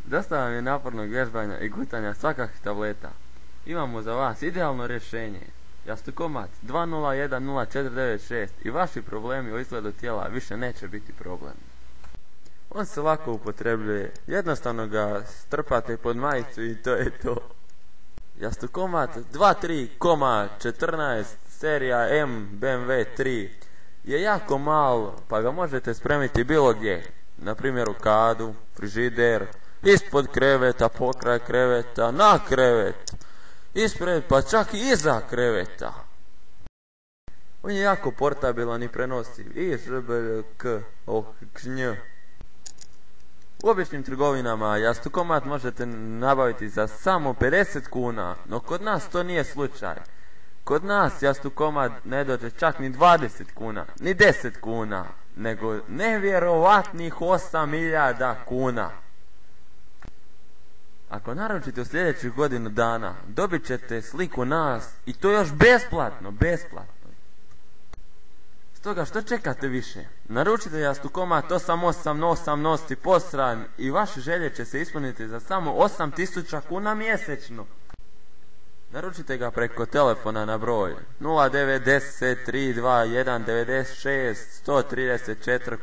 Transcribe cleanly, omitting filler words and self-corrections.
Dosta vam je napornog vježbanja i gutanja svakakvih tableta. Imamo za vas idealno rješenje. Jastukomat 20104996 i vaši problemi o izgledu tijela više neće biti problem. On se lako upotrebljuje, jednostavno ga strpate pod majicu i to je to. Jastukomat 23,14 serija M BMW 3 je jako mal, pa ga možete spremiti bilo gdje. Na primjer u kadu, frižider, ispod kreveta, pokraj kreveta, na krevet, ispred pa čak i iza kreveta. On je jako portabilan i prenosiv. I u običnim trgovinama jastukomat možete nabaviti za samo 50 kuna, no kod nas to nije slučaj. Kod nas jastukomat ne dođe čak ni 20 kuna, ni 10 kuna, nego nevjerovatnih 8.000 kuna. Ako naručite u sljedećih godinu dana, dobit ćete sliku nas i to još besplatno. Stoga što čekate više? Naručite jastukomat 888 nosti posran i vaše želje će se ispuniti za samo 8.000 kuna mjesečno. Naručite ga preko telefona na broj 0910 321 96 134,